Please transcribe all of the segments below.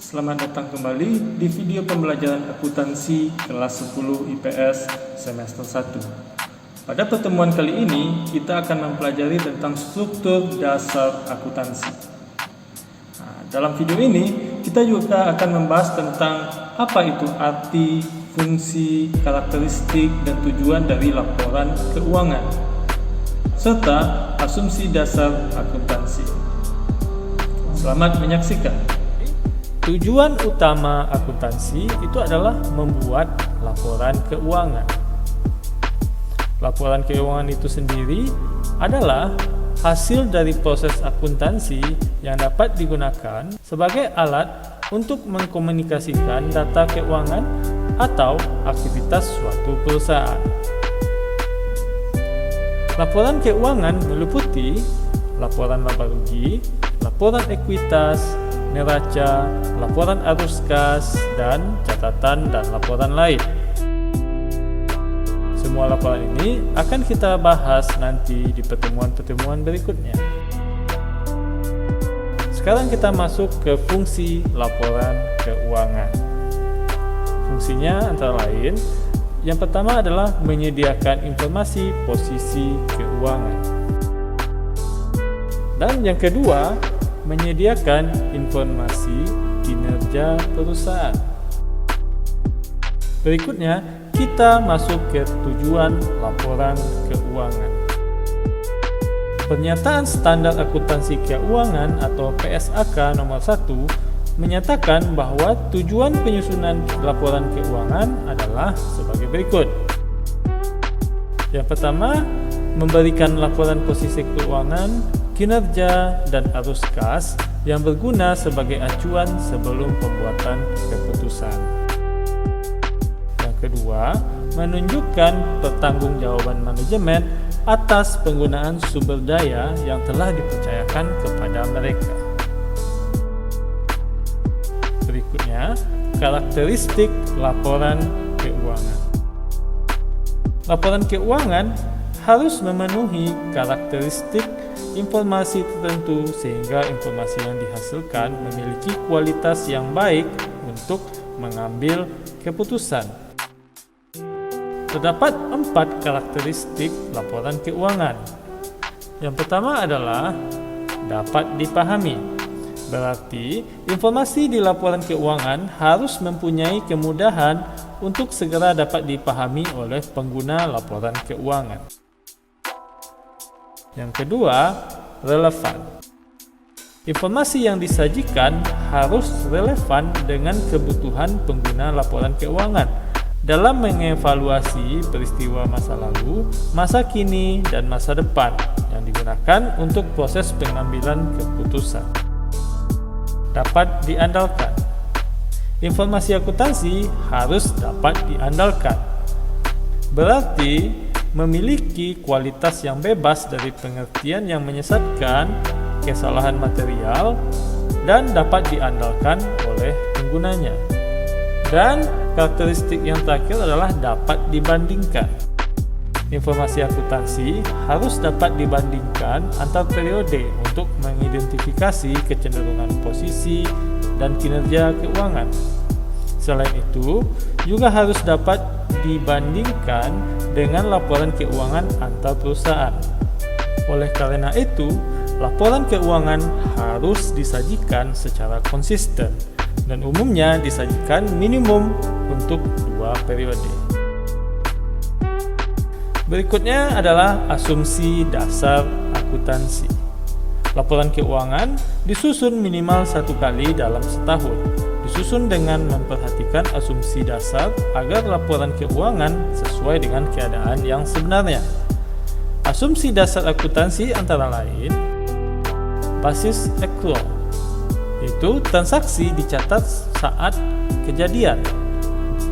Selamat datang kembali di video pembelajaran akuntansi kelas 10 IPS semester 1. Pada pertemuan kali ini, kita akan mempelajari tentang struktur dasar akuntansi. Dalam video ini, kita juga akan membahas tentang apa itu arti, fungsi, karakteristik, dan tujuan dari laporan keuangan, serta asumsi dasar akuntansi. Selamat menyaksikan. Tujuan utama akuntansi itu adalah membuat laporan keuangan. Laporan keuangan itu sendiri adalah hasil dari proses akuntansi yang dapat digunakan sebagai alat untuk mengkomunikasikan data keuangan atau aktivitas suatu perusahaan. Laporan keuangan meliputi laporan laba rugi, laporan ekuitas, neraca, laporan arus kas, dan catatan dan laporan lain. Semua laporan ini akan kita bahas nanti di pertemuan-pertemuan berikutnya. Sekarang kita masuk ke fungsi laporan keuangan. Fungsinya antara lain, yang pertama adalah menyediakan informasi posisi keuangan. Dan yang kedua, menyediakan informasi kinerja perusahaan. Berikutnya, kita masuk ke tujuan laporan keuangan. Pernyataan Standar Akuntansi Keuangan atau PSAK nomor 1 menyatakan bahwa tujuan penyusunan laporan keuangan adalah sebagai berikut. Yang pertama, memberikan laporan posisi keuangan, kinerja, dan arus kas yang berguna sebagai acuan sebelum pembuatan keputusan. Yang kedua, menunjukkan pertanggungjawaban manajemen atas penggunaan sumber daya yang telah dipercayakan kepada mereka. Berikutnya, karakteristik laporan keuangan. Laporan keuangan harus memenuhi karakteristik informasi tertentu sehingga informasi yang dihasilkan memiliki kualitas yang baik untuk mengambil keputusan. Terdapat 4 karakteristik laporan keuangan. Yang pertama adalah dapat dipahami. Berarti informasi di laporan keuangan harus mempunyai kemudahan untuk segera dapat dipahami oleh pengguna laporan keuangan. Yang kedua, relevan. Informasi yang disajikan harus relevan dengan kebutuhan pengguna laporan keuangan dalam mengevaluasi peristiwa masa lalu, masa kini, dan masa depan yang digunakan untuk proses pengambilan keputusan. Dapat diandalkan. Informasi akuntansi harus dapat diandalkan. Berarti memiliki kualitas yang bebas dari pengertian yang menyesatkan, kesalahan material, dan dapat diandalkan oleh penggunanya. Dan karakteristik yang terakhir adalah dapat dibandingkan. Informasi akuntansi harus dapat dibandingkan antar periode untuk mengidentifikasi kecenderungan posisi dan kinerja keuangan. Selain itu, juga harus dapat dibandingkan dengan laporan keuangan antar perusahaan. Oleh karena itu, laporan keuangan harus disajikan secara konsisten dan umumnya disajikan minimum untuk 2 periode. Berikutnya adalah asumsi dasar akuntansi. Laporan keuangan disusun minimal 1 kali dalam setahun. Disusun dengan memperhatikan asumsi dasar agar laporan keuangan sesuai dengan keadaan yang sebenarnya. Asumsi dasar akuntansi antara lain basis accrual, yaitu transaksi dicatat saat kejadian,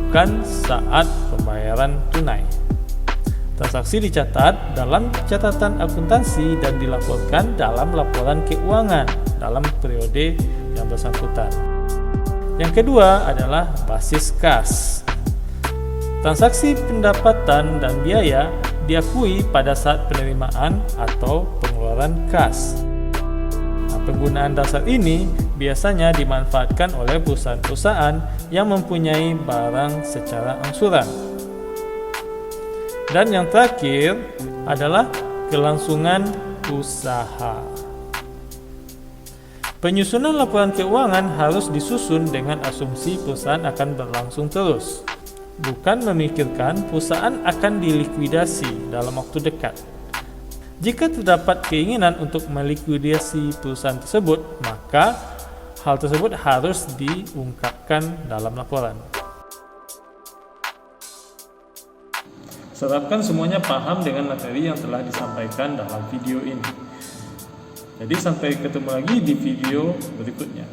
bukan saat pembayaran tunai. Transaksi dicatat dalam catatan akuntansi dan dilaporkan dalam laporan keuangan dalam periode yang bersangkutan. Yang kedua adalah basis kas. Transaksi pendapatan dan biaya diakui pada saat penerimaan atau pengeluaran kas. Penggunaan dasar ini biasanya dimanfaatkan oleh perusahaan-perusahaan yang mempunyai barang secara angsuran. Dan yang terakhir adalah kelangsungan usaha. Penyusunan laporan keuangan harus disusun dengan asumsi perusahaan akan berlangsung terus, bukan memikirkan perusahaan akan dilikuidasi dalam waktu dekat. Jika terdapat keinginan untuk melikuidasi perusahaan tersebut, maka hal tersebut harus diungkapkan dalam laporan. Harapkan semuanya paham dengan materi yang telah disampaikan dalam video ini. Jadi sampai ketemu lagi di video berikutnya.